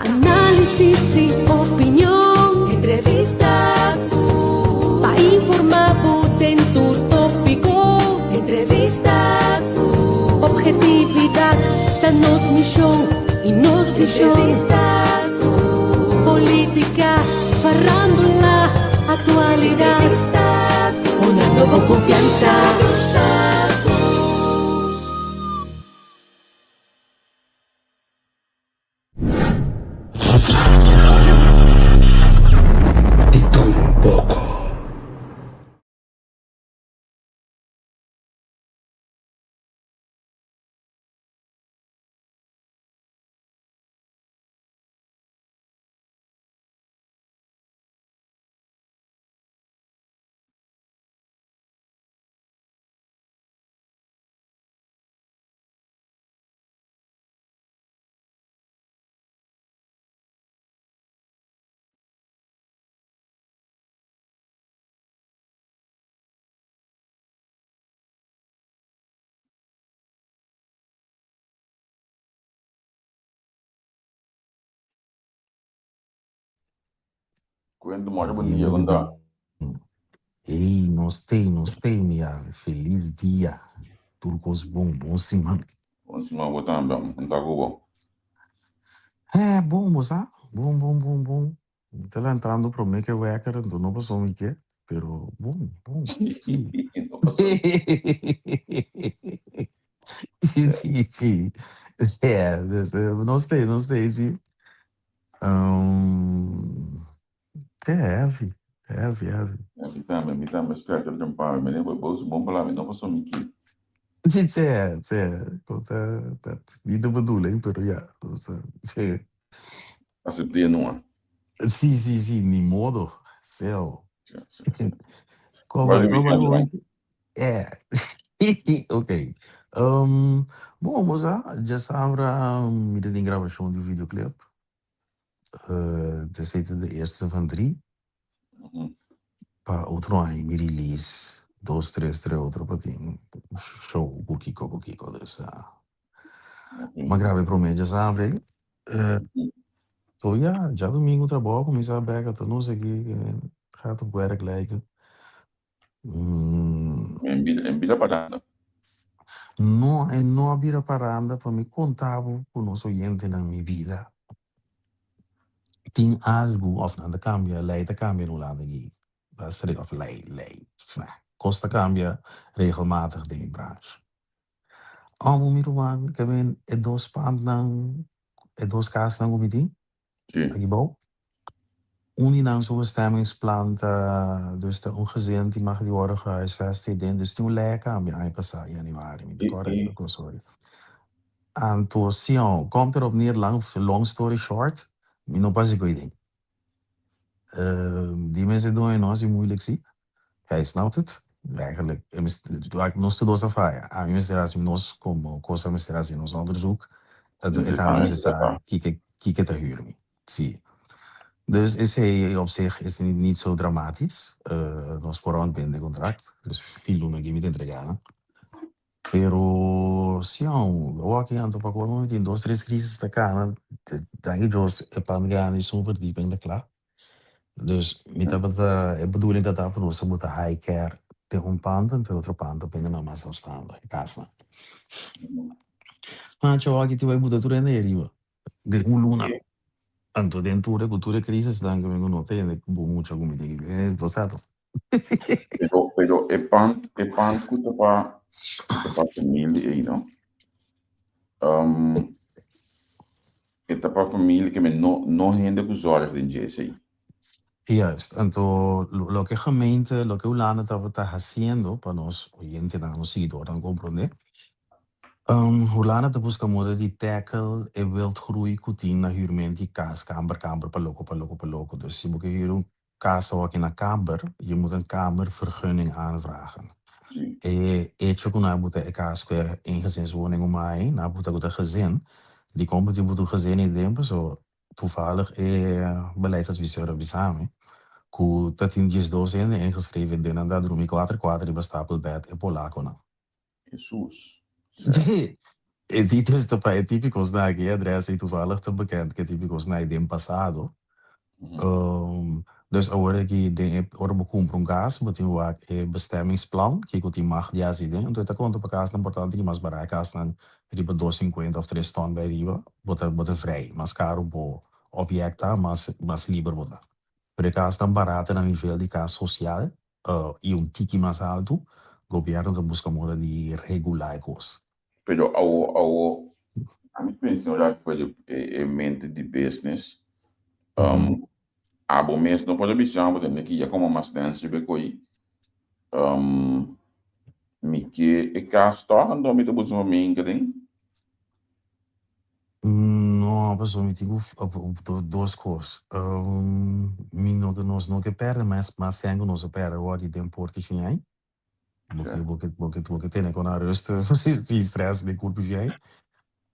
Análisis y opinión, entrevista para informar en tu tópico, entrevista objetividad, danos mi show y nos di show, entrevista política, farándula, actualidad, entrevista una nueva confianza. Quando mora bom dia, quando dá. Ei, nós tem, minha feliz dia. Turcos bom semana. Bom semana, botar bem, não tá bom. É, bom, moça. Bom. Tá entrando pro meio que eu é querendo, não passou me que, pero bom, sim. Sim. É, não sei, sim. Heavy. Mi também, espero que ele não pare, mas depois bom para lá, não passou me que. Niet de bedoeling, pero ja. Dus, Aceitar não. Sì, ni modo. Céu. Vai ver É. Ok. Bom, moça, já sabe, midden in gravação de videoclip. De zitten de eerste van 3. Para outro ano, me release. 2, 3, outro patinho. Show, Kiko. Dus, maar grave pro me, já sabe. So ja, já domingo trabalho, começar a beca, não sei o que, gaat op werk lijken. Em Vila Parada. Não havia parada para me contar com nosso oyente na minha vida. Tem algo, of nada cambia, leida cambia no lado aqui. Basta of lei. Costa cambia regelmatig de branche. Amo miruan, kami e 2 pand ng, e 2 kaas ng committee. Aqui bom. Uninaam zo'n bestemmingsplan, dus de ongezin die mag die worden gehuisvest in. Dus toen lekker aan je passar januari met de correct, sorry. En toen Sion komt erop neer, long story short, niet pas ik weet. Die mensen doen in ons moeilijk zie. Hij snapt het. Eigenlijk, ik nog te dos afaya. A mim será assim nós como coisa me será assim nos onderzoek. Het aan ons kijk te huren. Zie. Dus is hij op zich is niet zo dramatisch. Nos foram bem de contract. Dus filho me give me entregada. Pero sim, eu aqui ando para quando me tem 2, 3 crises da cana. Daí jos é para grande super diep in de klaar. Dus met dat é bedoeling dat daar voor moeten high care te pand en te outro pand op in de norma zelfstandig casa. Maar eu aqui tu vai mudar tudo nele, de luna. Tanto dentro da cultura crisis dan que vengo no te mucho como te posato. Pero e pan kuta pa família aí, não? Esta pa família que me não rende com os olhos de GSI. Juist, então lo que gemeente, lo que Ulana está haciendo para nós oyentes, nos seguidores, compreender? Ulana está buscando de tackle e wildgroei coutinho na huurment die kamer per loco. Dus je moet hier een kaas ook in een kamer, je moet een kamervergunning aanvragen. Eetje kon moet een kaas in gezinswoning om mij, nou moet een gezin, die komt die moet een gezin in dempen, zo toevallig beleidsadviseur samen. Que dat in dias 12 ingeschreven in en dat roem ik 4 die bestapeld bij het Polaco. Jesus. Dit is de típicos na que adres e toevallig te bekend que típicos na idem passado. Dus agora que de ora me compro um gás, mas tem o bestemmingsplan, que eu tenho mais de assim, então tá conta para casa importante que mais barato casa nan riba 250 of 3 ton bij riba, bota vrij, mas caro bo objecta, mas lieber bota. Por casa tan barata na nível de casa social, e tiki mais alto, o governo tá busca moda de regular coisas. Pero a mim penso já que foi de mente de business. Abo mês não pode bichar, porque tem que já como mais dance be coi. Me que é castor, não me dá buscar mim que tem. Não, pessoal, me digo duas coisas. Nós não que perde, mas sangue nós perde o aqui tem porte finai. Porque tem com a resta, se estresse de corpo finai.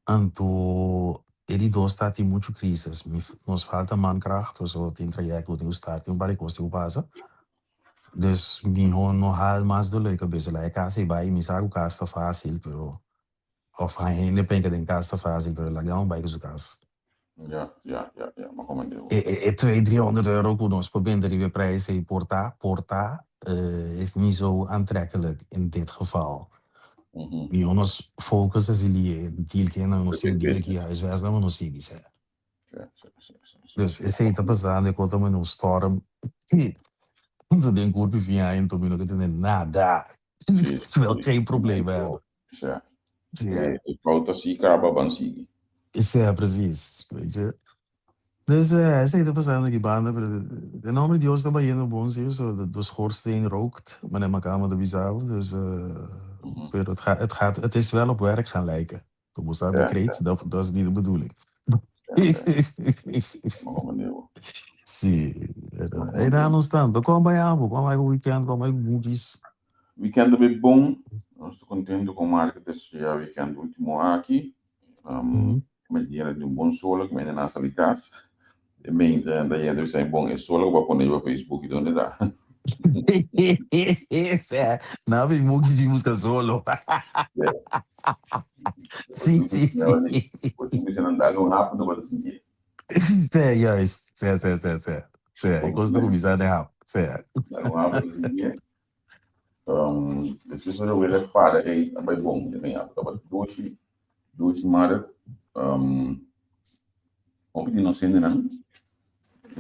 Então, ele dois está tem muito crises. Nos falta mankracht, so tem trajecto tem o start, tem várias coisas que passa. Dus não hal mais do leuk bezig. Like casa vai, me sabe o caso está fácil, pero of ainda pensa em casa está fácil, pero lá não vai com o caso. Ja, maar kom maar deel. 200-300 euro voor ons verbinden we prijzen en porta is niet zo aantrekkelijk in dit geval. Bij ons focus is die deal que não nos deal que às vezes não nos sigue, certo? Dus esse aí tá passando enquanto eu não storm. Não tem corpo vinha então não tem nada. Wel geen probleem hebben. Ja. Ik wou dat zie acaba van zie. Isso é preciso, weet je. Dus esse aí tá passando aqui banda, de nome de hoje tá baiano bom zie, so de schoorsteen rookt, maar in mijn kamer de bizar, dus pero het is wel op werk gaan lijken. Dat moest aan de kreet, dat is niet de bedoeling. Sim. E daí não estamos. Como vai o weekend? Como vai o movies? Weekend é bem bom. Eu estou contente com a marca desse weekend último aqui. Me dia de bom sol, que me na salitas. E me entra daí deve ser bom. É sol para pôr no Facebook e onde dá. Não, vem movies de música solo. Sim. Você me ensina a andar no rápido para sentir. Sim, juist. Sim. Ik was de commissaris de hap. Sim. Depois eu vou para aí, é bem bom. Eu tenho duas semanas. Como que não sei ainda não?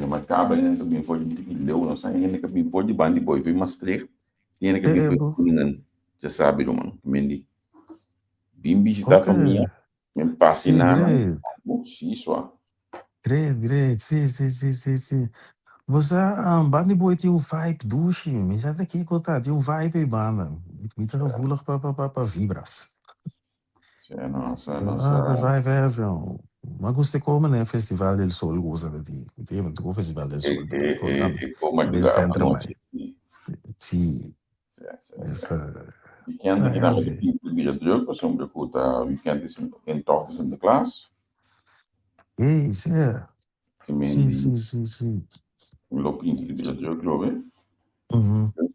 Mas acaba ainda também foi de leu, não sei ainda que bem foi de bandi boy, foi mais três. E ainda que bem foi ninguém já sabe do mano, mendi. Bimbi está também, me passa na. Sim, só. Great. Sim. Você, banda boy tinha vibe douche, mas já daqui contar, tinha vibe banda. Muito gevoelig para vibras. Nossa. De vibe é, viu? Mas gostei como, né, Festival del Sol, gosta de ti. Tem muito Festival del Sol. Como é que Sim. Weekend aqui na Vila Druk, was om de quota weekend is in tochtjes in de klas. Sim. Loop in de Vila Druk, geloof ik.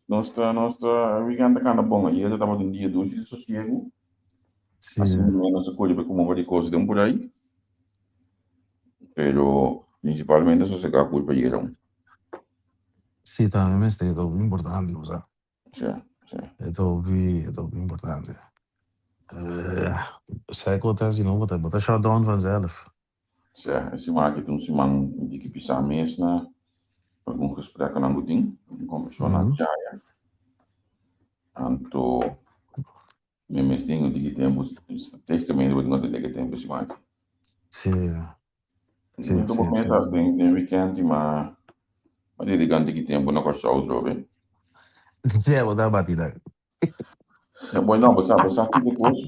Nossa weekend kan na bom, aí já tava um dia dois de sossego. Assim, menos a coisa como vai de coisas de por aí. Pero principalmente eso se queda culpa y era un. Sì, también è stato importante, lo sa. Sì. È stato importante. Sai cosa si non poteva, ma shutdown vanzelf. Sì, si maakt het toen si man die kipisa mesna, algum gesprek aan moet doen, kom zo naar Jaya. Anto me mestinho die tempo, tecnicamente wordt nog de tempo si maakt. Sì. Então vou pensar no weekend, mas ele ganha que tempo não gosta outro, bem. Sì, vou dar batida. É bom não, você que depois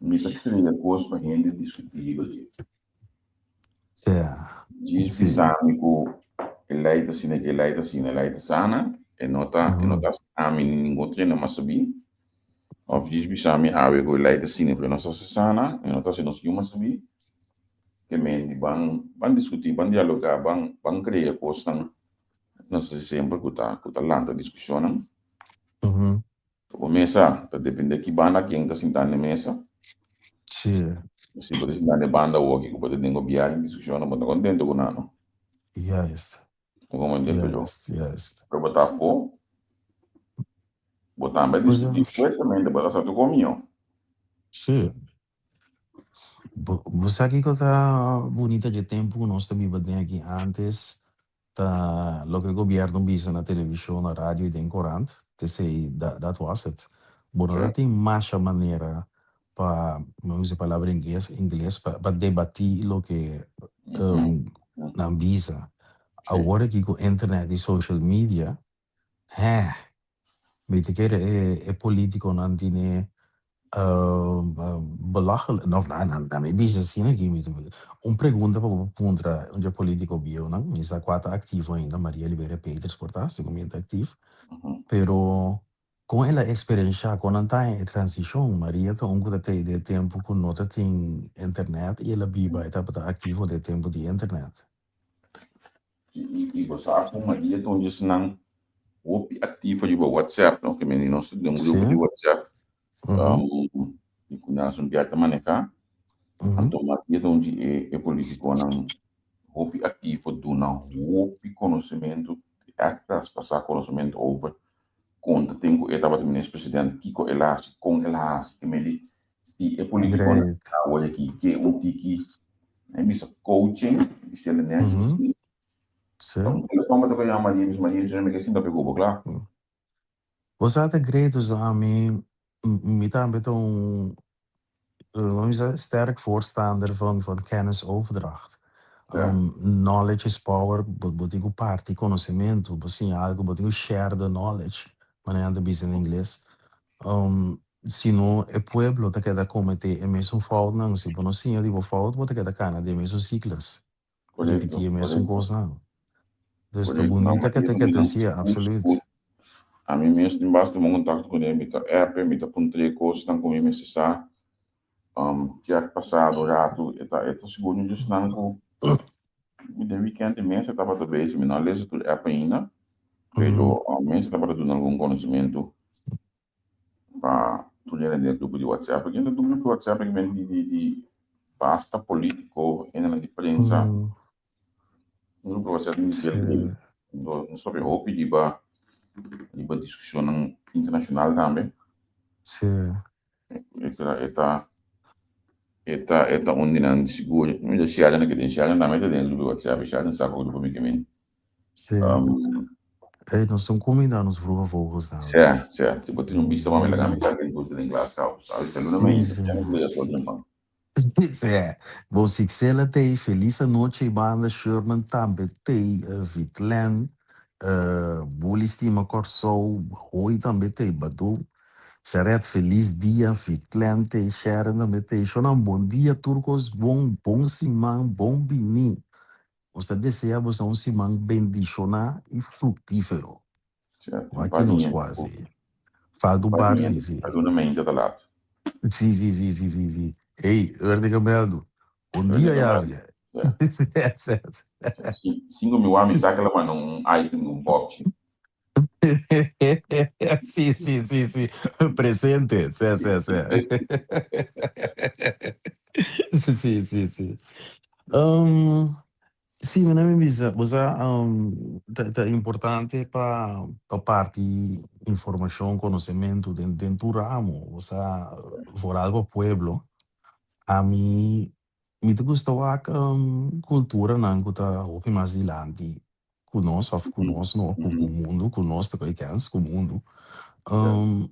me cria coisa para gente discutir hoje. Sì. Diz bisamico eleita sana, e nota a mim ninguém treina mais subir. Of diz bisami ave go eleita sine para nossa sana, e nota se nós mais subir. Que men ban discutir, ban dialogar, ban criar coisas, nós sempre que lanta discussão. Começa, tá depende que ban quem tá sentado na mesa. Sim, Se você está na banda ou aqui, você tem que viajar em discussão, não está contente com nada. juist, Como dentro eu. juist. Para botar fogo, botar mais Pois é, discutir também, botar só tu comigo. sim. Você aqui que tá bonita de tempo, nós também batemos aqui antes, tá, lo que o governo visa na televisão, na rádio e tem corante, te sei, that was it. Bom, Sim. não tem mais maneira para, vamos dizer palavra em inglês, para debater lo que Uhum. na visa. Sim. Agora que com a internet e social media, weet ik, é político, não tem belachelijk, of na may business assim, né, pergunta para contra onde político bio, não, está quatro ativo ainda, Maria Oliveira Peters, portanto, seguramente ativo, Uhum. pero com ela experiência, quando está em transição, Maria está tem de tempo com nota tem internet e ela vive está ativo de tempo de internet. E você sabe uma dia então diz não o ativo de WhatsApp, não que menino nós temos um grupo de Sim, WhatsApp, uhum, e quando nós um piata manecar, uhum, então uma dia então de é político não o ativo do não o conhecimento actas passar conhecimento over conta tenho estava também esse presidente Kiko Elas com Elas que me se é político não great, olha aqui que tiki é missa coaching se ele né uhum, sim. então eles vão bater com a Maria já me que sinta pegou claro. Você até great, a mim, me também tão vamos dizer, sterk voorstander van kennisoverdracht. Yeah. Knowledge is power, botigo parte, conhecimento, assim, algo, botigo share the knowledge, maneira de em inglês. Se não é pueblo, te queda cometer a mesma falta, não, se não sim, eu digo falta, você queda cana de mesmo ciclos, repetir a mesma Correto. coisa, não. Então, tá Correto. Não, bonita mas eu que também te não sia, absoluto. a mim mesmo tem bastante um contato com ele, me tá app, me tá puntre coisas, não como me acessar, tinha passado já tu, eta segundo just não com me de weekend imenso estava talvez me não lese tu app ainda, Uhum, pero mês estava dando algum conhecimento para tu ler dentro do grupo de WhatsApp, porque no grupo de WhatsApp que vem de basta político, ainda na diferença, uhum, no grupo de WhatsApp dele, sim, não sobre roupa de uma discussão internacional também. sim, Eta onde não seguro, mas se ela não quer deixar, ela também dentro do WhatsApp, já não sabe o grupo que vem. sim. Nós estamos combinando os vogos, não. Certo. Tipo, tem um bicho para me ligar, me Sim, sabe que ele em Glasgow, sabe? Pelo sim, menos, sim. já não veio só de um É, você que se ela tem feliz a noite e banda Sherman também tem Vitlen, Bolistima Corsou, Rui também tem Badu, Xaret feliz dia, Vitlen tem Sharon também tem, Shonam bom dia, Turcos, bom simão, bom bini. Você deseja você um simão bendicionar e frutífero. certo. Um Aqui nos palinha, quase. Fala do bar, palinha, Zizi. alunamento da lado. Sim, sim, sim, sim, sim, sim. Ei, Ernesto Meldo. Bom Eu dia, digo, Yávia. certo. Certo. 5.000 homens, sabe aquela mano, um item, um box. Sim, sim, sim, sim. Presente. Sim, sim, sim. Sim, sim, sim. Sim, mas não me diz, você é importante para parte informação, conhecimento dentro do ramo. Você for algo pueblo. A mim, me gostava a cultura não que tá o mais dilante conosco, não, com o mundo, conosco, também com o mundo. Um,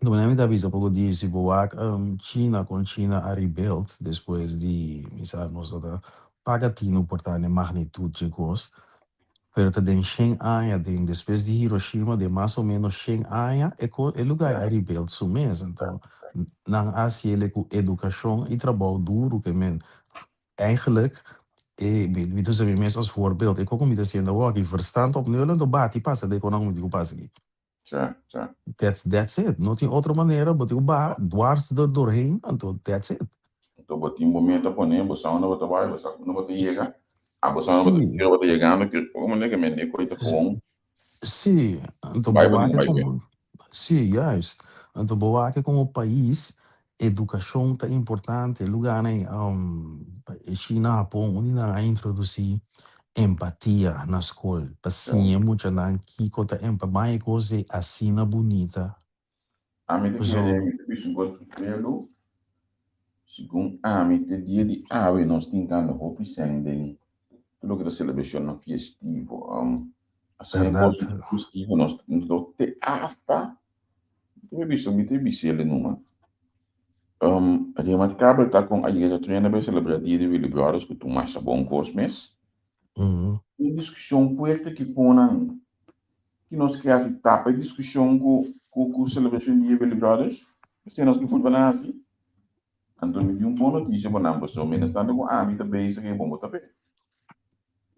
não é me dá visa pouco disso, boa, China com China a rebuild depois de, sabe, nós da pagatino por estar na magnitude de coisa. Pero tem 100 anos, depois de Hiroshima, de mais ou menos 100 anos, é lugar a rebuild su mesmo. Então, não há se ele com educação e trabalho duro que men eigenlijk, wie dus hebben mensen als voorbeeld. Ik ook om te zien dat we die verstand op nul en de baat die passen, de economie die passen. Certo. That's it. Não tem outra maneira, but eu ba dwars doorheen, então that's it. Então, botei um momento a poner, você não vai trabalhar, você não vai chegar. Você não Sim, vai chegando, que como é que me dê coisa com sim. Então vai boa que vai ver. como, sim, juist. Então boa que como país educação tá importante, lugar em China, Japão, onde não introduzir empatia na escola. Assim, é muito não que conta empatia, mais coisa assina bonita. A mim tem que Pessoal, me ter um gosto primeiro, segundo, a mim ter dia de ave, nós temos que andar roupa sem dele. Tudo que é celebração não festivo, assim, é coisa verdade. festivo, nós não te hasta, me ter visto ele numa. A gente vai acabar tá com a igreja treina para celebrar dia de Willy Brothers, que tu mais bom cosmes. Uhum. Uma discussão forte que foi que nós queremos tapa discussão com celebração de Willy Brothers. Se nós que foi para assim. Então, me deu um bom notícia para nós, pessoal. Menos tanto com a mim também, isso aqui é bom para também.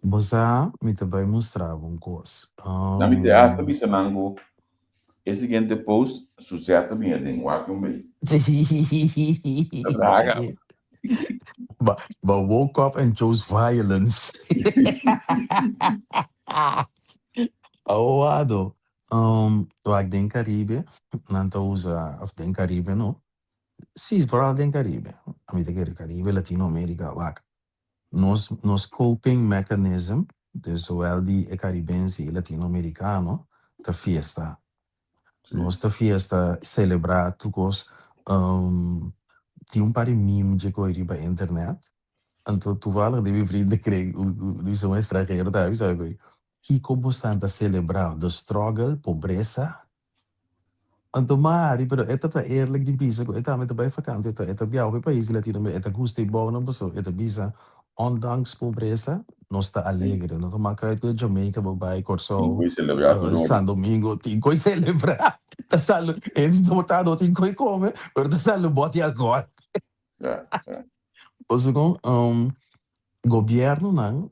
Você me também mostrava um coisa. Na minha ideia, também se não esse seguinte post, sucesso também é de um aqui bem. Draga. But woke up and chose violence. Awado. Wag din Caribe, nanto usa of din Caribe, no? Sì, però din Caribe. Amite che Caribe, Latino America, wag. Nos coping mechanism, dus zowel die Caribense e Latino-Americano, de fiesta. Nos de fiesta celebrar tukos tinha um par de meme de coisa para internet. Então, tu fala de meu vrienden kreeg, nu são estrangeiro, tá? Sabe? Que como santa celebrar the struggle, pobreza. Então, mari, pero ito ta eerlijk di bisa ko. Ito met bij vakantie, ito biyaw ko país Latino-America, ito gusto bom na boso, ito bisa ondanks pobreza, nós está alegre. Não toma kahit ko Jamaica, babay, Corso, Tem que celebrar tudo. San Domingo, tinkoy celebrar. Tasalo, hindi tomotado, tinkoy come, pero tasalo bote alcohol. Então, governo não,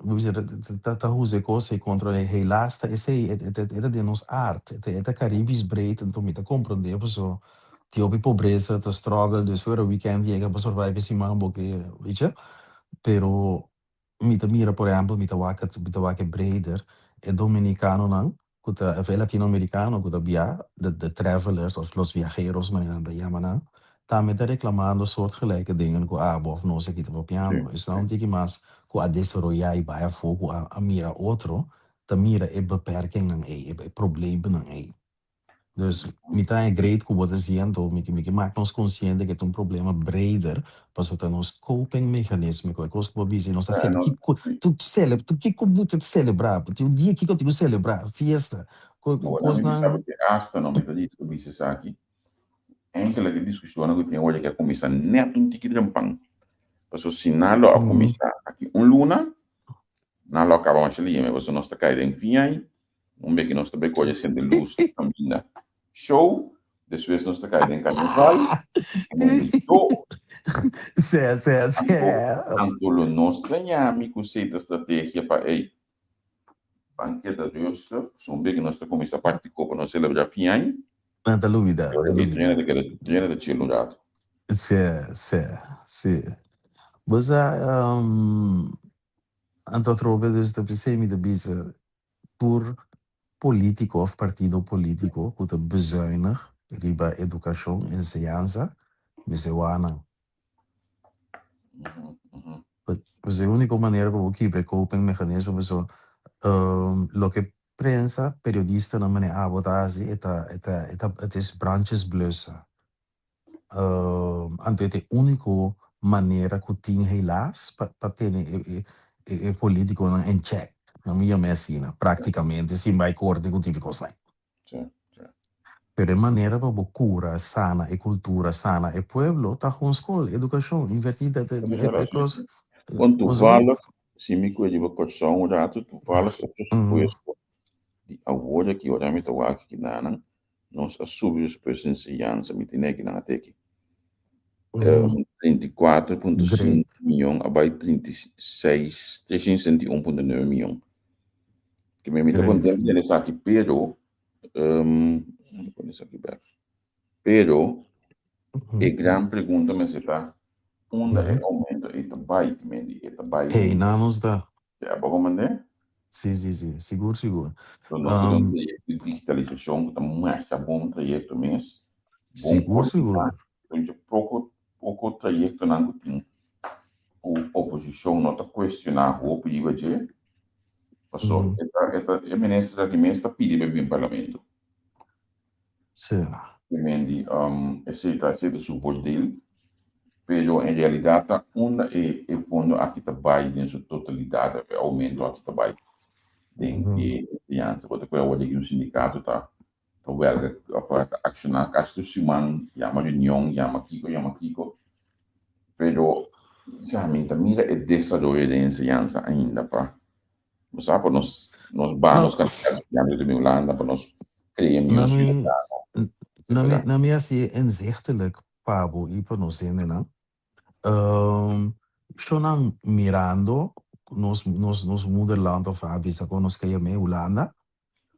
tá usa coisa contra helaas, esse de nos arte, esse Caribes breed, então me tá compreender, pessoal, die op pobreza, te struggle, dus voor een weekend llega para survive esse mambo que, weet je, pero mita mira, por exemplo, mita waka breder, e dominicano não, kuta, e latino-americano, kuta bia, de travelers, of los viajeros, maar dan bij jammer também está reclamando soortgelijke dingen com a of não sei o que está piano. Is não tem que mais com a desarrollar e vai a fogo a mira outro, ta mira é beperking ng é problema ng é. Dus mita é great com você dizendo, me maak nos consciente que tem problema breder, para so nos coping mechanismo com coisa que você não sabe que tu celebra, tu que como tu celebrar, tu dia que tu celebrar, fiesta, coisa não. Sabe que hasta não me diz que isso aqui. Enkele discussione che tiene che commissa net un tiki drempang. Paso sinalo a commissa aqui luna, nalo acaba mais ali, mas você não está caindo em fim, vê que nós também colhe sendo luz também. Show, depois nós está caindo em carnaval, show. Antolo nós ganhamos com essa estratégia para banqueta de hoje, vê que nós está começando a participar para nós celebrar fim. Não te dúvida. Tiene de chilo gato. Sì. Mas anto trobe dus de besemi de bisa por político of partido político que te bezuinig riba educação, enseñanza, misewana. Pues a única maneira como que para coping mecanismo so lo que prensa periodista na mane a botar assim eta branches blusa. Ante a única maneira que tem helaas para ter político em check. Na minha medicina, praticamente, sim, vai corte com tipo de coisa. Pero a maneira para cura sana e cultura sana e pueblo tá com escola, educação, invertida é coisa. Quando tu fala, se me cuida de corção, o rato, tu fala que tu supões de agora que olha me toa aqui que nana, nós assumimos a ensinança, me tem aqui na teki. 34,5 milhões, abaixo 36, 361,9 milhões. Que me está contando nessa aqui, pero, pero, a grande pergunta me está, onde é o aumento de trabalho, Hey, não nos dá. É bom, mandei? Sim, seguro. Então, nós temos um digitalização, que está mais bom projeto mesmo. Seguro. Então, eu procuro pouco trayecto na tem o oposição não está questionar o pedido de passou é ministra da ministra pediu para o parlamento Sim. quindi esse está support dele pero em realidade uma é fundo aqui trabalha em sua totalidade é aumento aqui trabalha tem que criança pode coisa o sindicato tá huelga para accionar caso semana chama reunião chama Kiko pero realmente mira é desenvolvimento de ensinança ainda para sabe nos banos candidatos de Holanda para nós criamos na minha assim inzichtelijk Pablo e para nós ainda não schon mirando nos moederland of Abisa com nós que é Holanda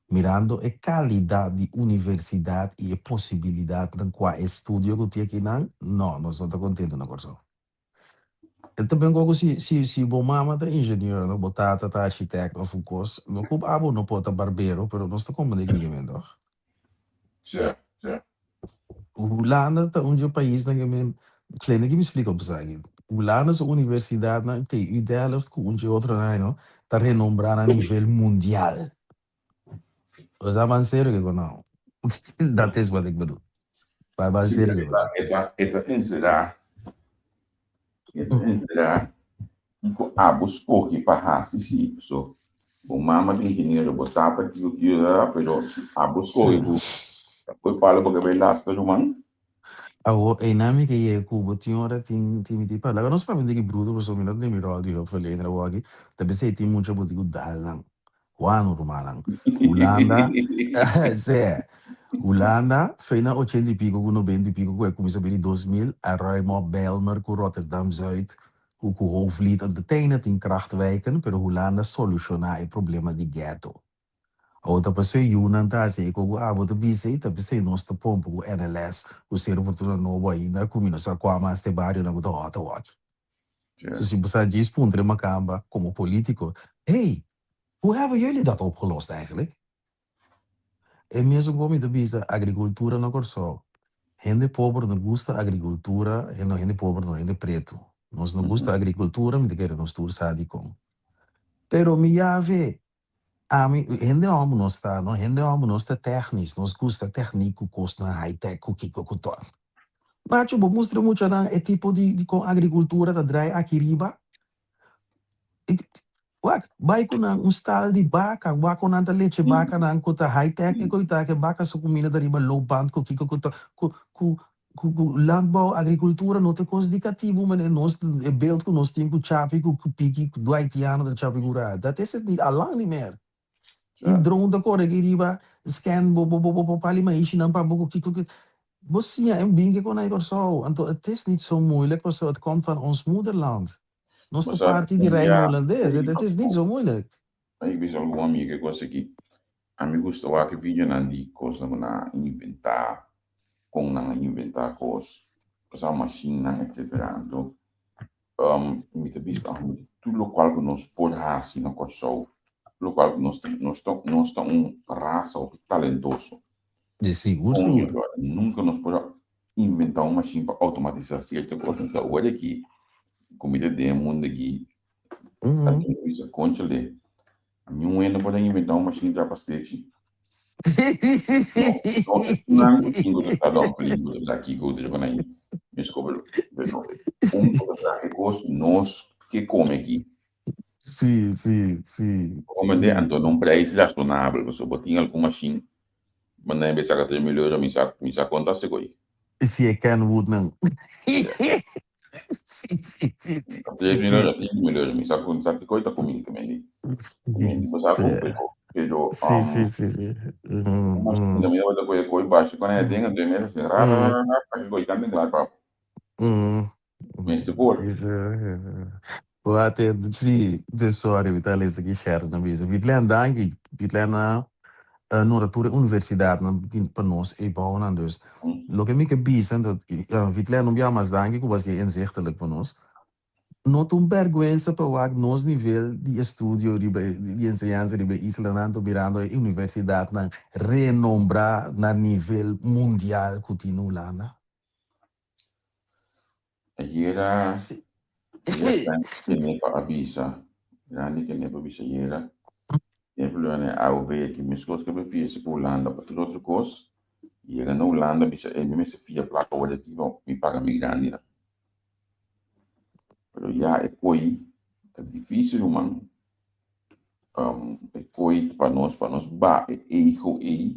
mirando a qualidade de universidade e a possibilidade de qual estudo que tinha aqui não nós não estamos contentes na coisa. Eu também gosto se bom mama da engenheiro, não botar tá arquiteto of course, não como abo não pode barbeiro, pero nós estamos como ninguém mesmo. certo. Holanda tá onde o país não é kleine que me explica o que Holanda é universidade não tem ideia de que onde outra não tá renombrada a nível mundial. Os avançados que não. Dat is wat ik bedoel. Maar avançados que não. Encerrar buscou que parasse sim so o mama de engenheiro botar para que o que era pero buscou e depois fala porque vai lá está humano Awo inami que ye kubo tiora tin ti parla. Non sapeva che bruto questo minuto di miro di ho felle na wagi. Tabe sei ti mucho budi dalang. Wanu rumalang. Holanda se Holanda feina 80 e pico, 90 e pico, que começa bem 2000, a Ruimo Belmer, com Rotterdam Zuid, com Hoofdvliet, de tenen in Krachtwijken, pero Holanda solucionar o problema de ghetto. Outra pessoa Yunan tá assim, como vou te dizer, tá pensei nós tá pompo com NLS, o ser oportuno novo ainda, com nós a qual mais te barrio na muita hota walk. Se você diz para um macamba como político, hey, hoe hebben jullie dat opgelost eigenlijk? En mesmo como te diz, agricultura não corso. Gente pobre não gosta agricultura, e não gente pobre não gente preto. Nós não gosta agricultura, me quer nós tour sadicom. Pero me já vê gente homem não está, não gente homem não está técnico, nós gosta técnico, custa high-tech, o que custa. Mas eu mostro muito na é tipo de com agricultura da drai aqui riba. Vai com um style de vaca, vai com nada leite vaca na cota high-tech, e coita que vaca só comida da riba low band, com landbouw, agricultura, não tem coisa indicativo, mas nós é beeld com nós temos com chapi, com piqui, com do haitiano da chapi gura. Dat is het niet, allang niet meer. E drone da cor que riba scan bo pali mais não para boco que você é bem que com aí corso então het is niet zo moeilijk was het komt van ons moederland nossa parte de Rijn holandês het is niet zo moeilijk aí vejo algum amigo que gosta aqui amigos do que vídeo na di coisa na inventar com na inventar coisa essa máquina etc então me te visto tudo o qual que nós pode assim na coisa local nós estamos raça talentoso. De seguro. Nunca nos pode inventar uma machine para automatizar certa coisa. Então, olha aqui, comida de mundo aqui, a gente usa concha de. A minha não pode inventar uma machine para pastete. Não, tenho que estar dando perigo daqui que eu digo aí. Me desculpa, que gosto nós que come aqui. Sim. Como de então um preço razoável, você botinha alguma machine, mas nem pensa que 3 milhões, me sa conta se coi. Se é Kenwood não. Sim. 3 milhões, me sa conta que coi tá comigo também. Pero Sim. Mas ainda me outra coisa coi baixo quando é denga de mesmo, rara, que coi canto lá para. Mas depois Até de sorry, Vitaly, isso aqui share na mesa. Vitlen na noratura universidade para nós e bom na dus. Lo que me que bisa dat Vitlen não bia mais dangi que você inzichtelijk para nós. Não tem vergonha para o nosso nível de estudo de ensinança de Islândia mirando a universidade na renombrar na nível mundial continua lá. Yera, Sí. yera que nepa avisa. Grande que nepa avisa yera. Exemplo, né, ao ver que minhas coisas que eu fiz com Holanda, para tudo outra coisa, e era na Holanda, me se fia placa, olha aqui, bom, me paga me grande, né? Mas já é coi, é difícil, mano. É coi para nós, ba, é erro, é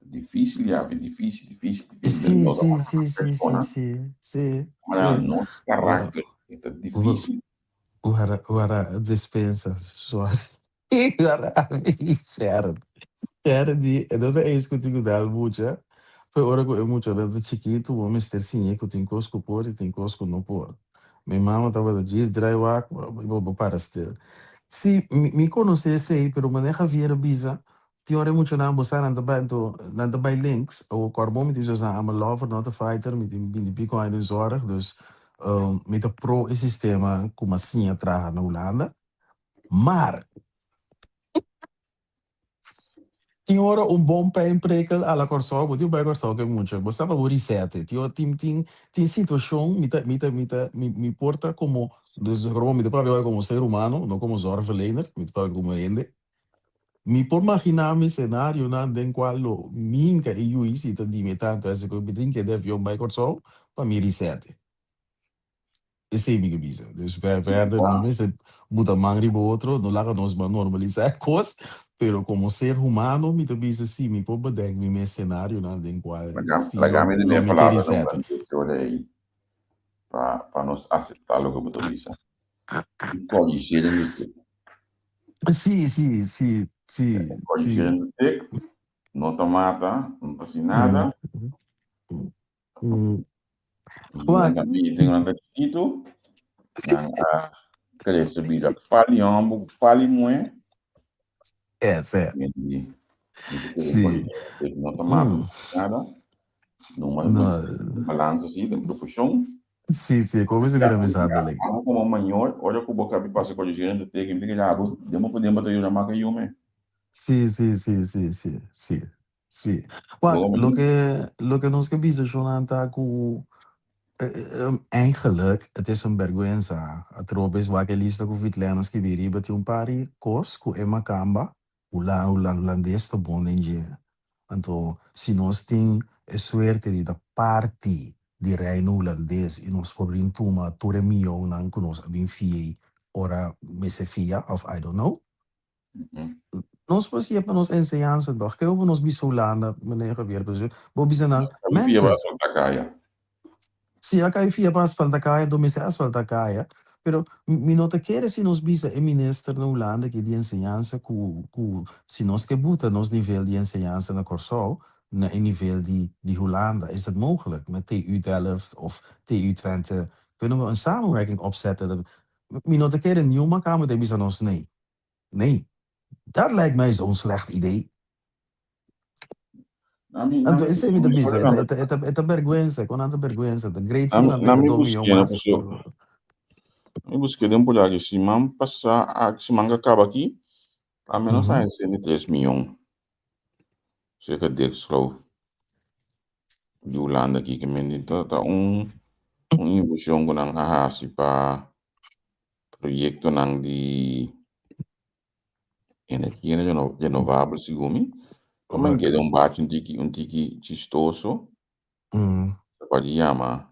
difícil, já, é difícil, difícil, Sim, não dá sim, uma sim, sim, sim, persona, sim, sim. mas Sim. nosso Ora, caráter é ora, difícil. ora, dispensa, sorry. Ora, certo. Era de, eu não é isso que eu tenho dado muito, já. Foi hora que eu muito, de chiquito, o homem ter sim, que eu tenho cosco por e tenho cosco não por. Minha mãe estava a dizer, drive walk, vou para ter. Se me conhecesse aí, pero maneira vieira bisa, tinha hora muito na bolsa na da by links, o carbon me diz assim, I'm a lover, not a fighter, me tem pico ainda zorg, dus me te pro esse sistema como assim atrás na Holanda, maar tinha hora bom pé emprego a la corso, o tio vai corso que muito, gostava o reset, tinha situação, me porta como, dus gewoon me te paga como ser humano, não como zorgverlener, me te paga como ende. Mi por imaginar-me cenário na den qual lo minha e eu isso de me tanto essa que eu tenho que deve um Microsoft para me reset. Esse é minha visa. Dus verder não me se muda mangri bo outro, não larga nos normalizar coisas, pero como ser humano me te visa sim, me por bedenk me cenário na den qual sim Legal, me lo nem me quer palavra não reset. grande, olha aí, para nós aceitar o que eu estou dizendo. E pode ser no tempo. Sim, sim, sim, sim, Pode ser sim. no tempo, não tomata, não faz Hum, nada. hum, hum. E What? anda bem, tem um anda chiquito, não cresce vida, fale ambo, fale muito, É, certo. e pode Sim. ser não tomata, não Hum. faz nada. Numa Não. balança assim, de proporção. Sim, sim, como isso Já vira mensagem ali. como maior, olha que o boca passa com a gente, tem que já abre, demos poder bater eu na marca e eu me. Sí, sí, sí, sí, sí, sí, sí. Wat, Logo me. lo que nos gebieden, Jonathan, eigenlijk, het is een vergüenza. Het is waar je liest dat Vitlianas que viriba tinha pari cos ku ema kamba, holandês te bom em dia. Então, se nós tem a suerte de da parte de reino holandês e nós cobrim tuma, tore milhão, não que nós abim fiei, ora, me se fia, of I don't know. Nós fazia para nós ensinança, doch, que eu nos bisolana, maneira ver, bo bisanang, Sabe que ia mensen, passar da caia. se a cai fia para asfalta caia, do se asfalta caia, pero mi nota quer se nos bisa e minister na Holanda que de ensinança se nós que buta nos nível de ensinança na Corsol, na in nível de Holanda, is dat mogelijk met TU 11 of TU 20, kunnen we een samenwerking opzetten. Mi nota quer een nieuwe kamer, de bisa nos nee. Nee, dat lijkt mij zo'n slecht idee. Então, esse é muito bizarro. É vergüenza, com tanta vergüenza. The great scene, não Na tem me dois milhões busquei, na mais. pessoa. Me busquei de um por aqui, se man passar, se manga acaba aqui, a menos a 3 milhões. Cerca de 10 geloof de Holanda aqui, que me tá inversão com a para projeto nang de energia renovável, segundo como é que é bate um tiki chistoso, pode chamar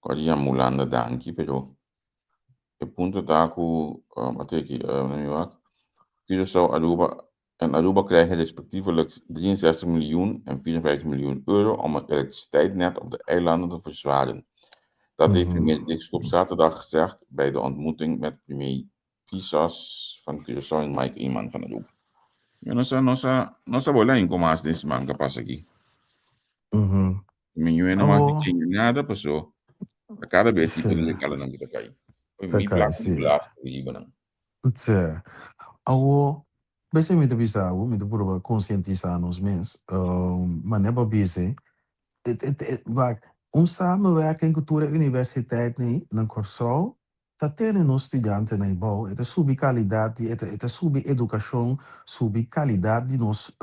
Holanda danke, pero o ponto tá com até que Curaçao en Aruba krijgen respectievelijk 63 miljoen en 54 miljoen euro om het elektriciteitsnet op de eilanden te verzwaren. Dat heeft premier Dixkop zaterdag gezegd bij de ontmoeting met premier Pisas van Curaçao en Mike Iman van Aruba. Nossa bola em como as desse manga passa aqui. Menino não mais Oh, tem nada passou. A cada vez tipo de cala não kita cair. tá Me cá, placa de sim. blast e não. Tja. Oh, bem, me devisa, me devia conscientizar nos mens. Maar net wat bezig. Waar samenwerking cultuur universiteit nee, dan corso, dat tenen nos studenten na bouw. Het is subi qualidade, het is subi educação, subi qualidade die nos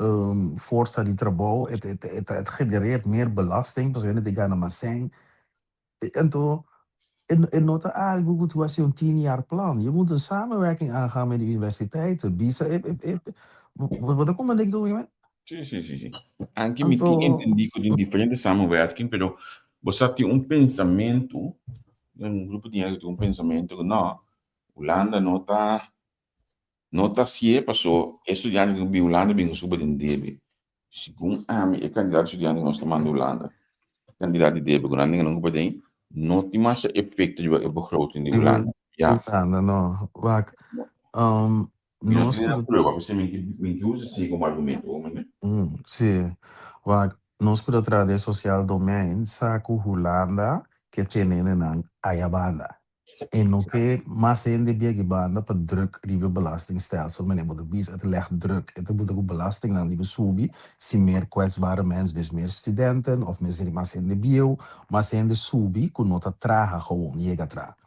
força de trabalho, het genereert meer belasting, parce que die gaan naar zijn. Então, En nota algo goed was een 10-jaar plan. Je moet een samenwerking aangaan met de universiteiten. Bisa, wat kom ik doen? Sí. Anche mi que Anto, entendi que tem diferente samenwerking, pero você tem pensamento, grupo de gente tem pensamento que não, Holanda não tá se passou, estudante que bi Holanda bem super em debe. Segundo a mim, é candidato estudante que nós estamos Holanda. Candidato de debe, quando ninguém não pode, não tem mais efeito de begroting de Holanda. Ja, Holanda, no. Wak, minha nós primeira podemos. prova, você me usa assim como argumento, né? Sim. Wak, nós podemos trazer social domain, saco Holanda, que tem na Ayabanda. En ook maar zijn de bijge banden per druk die we belastingstelsel, maar nemen de bies, het legt druk. Het moet ook belasting aan die we subi, si meer kwetsbare mensen, dus meer studenten, of mensen maar zijn de bio, maar zijn de subi, kun nota traga gewoon, jega tra.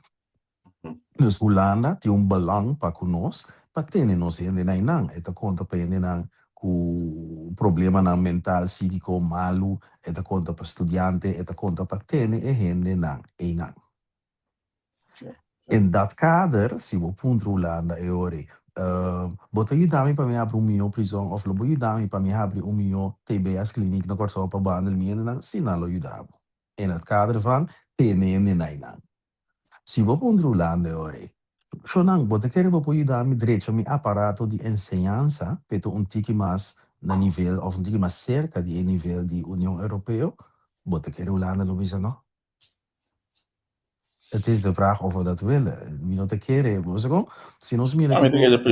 Dus Holanda, die belang pa kunos, pa tenen nos in de nainang, het conta pa in nang ku problema na mental, psiquico, malu, het conta pa studiante, het conta pa tenen e hende nang, enang. In dat kader, si we punt Holanda e ore. Bota je dami pa mi abri mio prison of lo je dami pa mi abri mio TBS kliniek na korso pa behandel mi en dan sinalo judabo. In het kader van tenen in nainan. Si we punt Holanda e ore. Shonang bota kere bo je dami derecho mi apparato di enseñanza peto un tiki mas na nivel of un tiki mas cerca di nivel di União Europeo. Bota kere Holanda lo bisa no? Het is de vraag of we dat willen. Wie dat een keer hebben. Dus gewoon, zien ons meer Ah, tipo.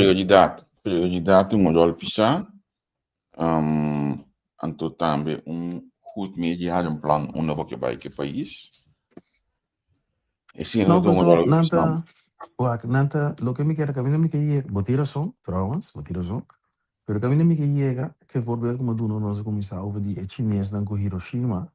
prioridade um modelo pisar, anto também goed mediado plan onder wat je bij je país. E sim, Nou, dat pessoal, modelo nanta, nanta, lo que me queda camino me que botira son, trouwens, botira son. Pero camino me que llega, que voorbeeld como doen onze commissaris over die Chinese dan Hiroshima.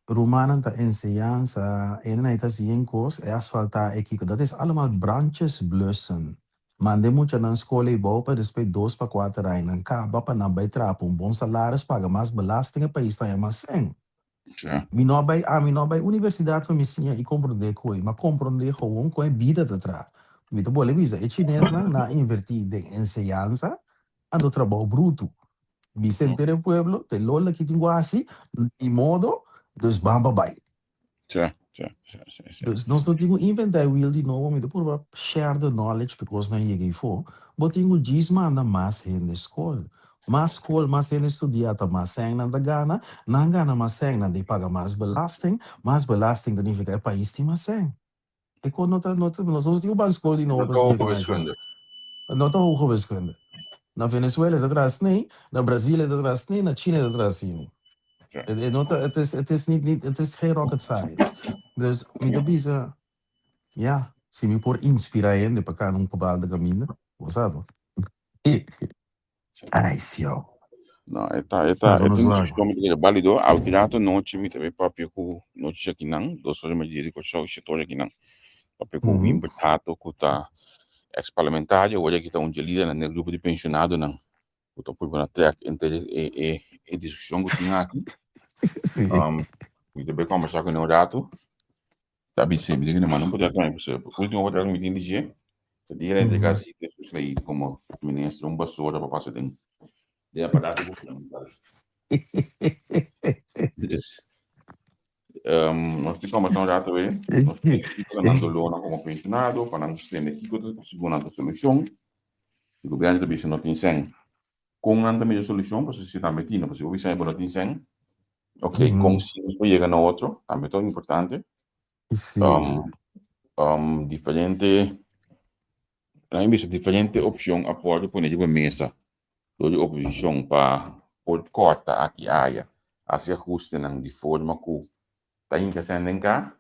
Romanen ta enseñanza, en ita cos, e asfalta equipo. Dat is allemaal brandjes blussen. Maar de moet je dan school boven, dus bij 2 pa 4 rijden. Kaba pa na bij trap, een bon salaris paga, mas belastingen pa is tayo mas seng. Mino bij universidade van Missinha, ik comprende koi, maar comprende gewoon koi bida te tra. Vito bole visa, e Chinese na invertir de enseñanza, ando trabajo bruto. Vicente del Pueblo, te lola que tengo así, y modo, dus bamba bij. Dus nós não temos inventar wheel de novo, mas depois share the knowledge because não cheguei for. But temos diz manda mais em escola, mais em estudar, mais sem na da gana, não gana mais sem na de paga mais belasting da nível que é país tem mais sem. E quando nós temos uma escola de novo, não tá hoge wiskunde. Na Venezuela dat raast nee, na Brazilië dat raast nee, na China dat raast nee. Het is geen rocket science. Dus met de bize, ja, se me por inspirando para cá num bepaalde caminho, gozado. Ai, senhor. Não, é válido. Ao criado noite me teve papel com noite aqui não, dos horas me dizer que só o setor aqui não. Papel com o importado que tá ex-parlamentar, hoje aqui tá um líder no grupo de pensionado não. O tô por na track entre e discussão que tinha aqui. Sim. Me teve conversar com o rato. Tapi se me diga, mas não pode também, porque o último vou ter um meeting de dia. Se diga entre casa e depois aí como ministro basura para passar tem. De aparato nós ficamos tão rato aí. Nós ficamos dando lona como pensionado, para não ter aqui que segunda solução. O governo também não tem sem. Com não tem solução, porque se está metindo, porque o governo não tem sem. Ok, com se nós chega no outro, também tão importante. Diferente opção apoio por nível mesa de oposição para por corta aqui área a se ajuste de forma que está interessando cá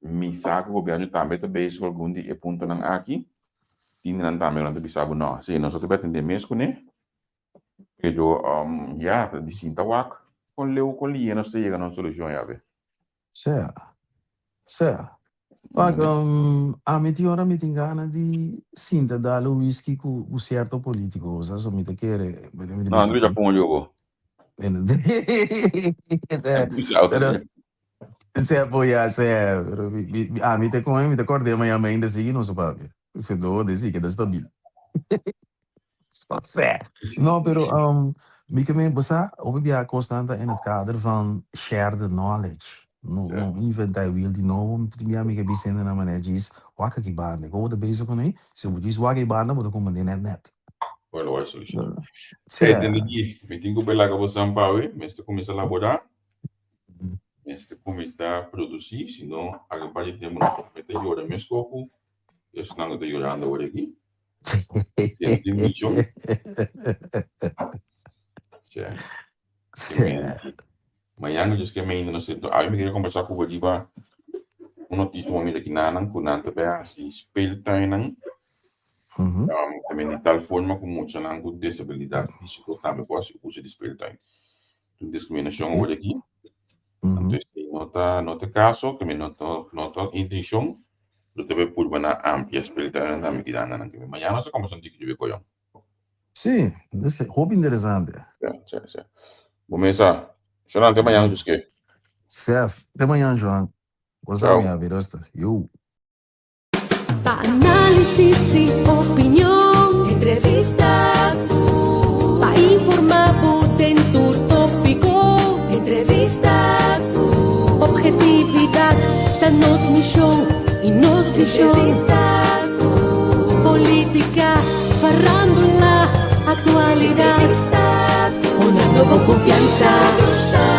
me sabe o governo também sobre algum de ponto não aqui tinha também não sabe não se nós só temos de mês com né pero já de sinta wak com leu com linha nós chega na solução já ver certo. Pag a meteora mi tingana di sinta dalo whisky cu un certo politico, sa so mi te chiede, no, lui già con io Se apoia, se mi te come, mi te acordei amanhã ainda seguir não papi. Se do desse que é stabil. Só sé. Não, pero mi que me basa, obvia constante in het kader van shared knowledge. No, Certo. no inventai wil di novo, prima mi che bisende na maneira diz, waka ki bande, go de bezig con aí, se eu diz waka ki bande, vou comandar net. Qual é a solução? Se Tem aqui, me tenho que pegar com São Paulo, mas você começa a elaborar, mas você começa a produzir, senão a parte de tempo não vai ter hora mesmo corpo, eu estou não ter hora anda por aqui. Tem bicho, certo? Amanhã eu disse que me ainda não sei, aí me queria conversar com o Badiba, notícia uma aqui na Anang, com Nanta Bea, assim, speltuinen, também de tal forma como muitos não com disabilidade física também pode usar de speltuin. Discriminação over aqui. Então, nota caso, que me nota intenção, do TV por uma ampla speltuin na me quedando na que amanhã nós começamos a ter que ver com Sim, isso é hobby interessante. Certo. Começa. Será até amanhã, diz que. Certo. Até amanhã, João. Gozame a virosta. Eu. Pa' análisis y opinión, entrevista pa' informar en tu tópico, entrevista objetividad, danos mi show y nos di show, entrevista política, farándula, actualidad, una nueva confianza.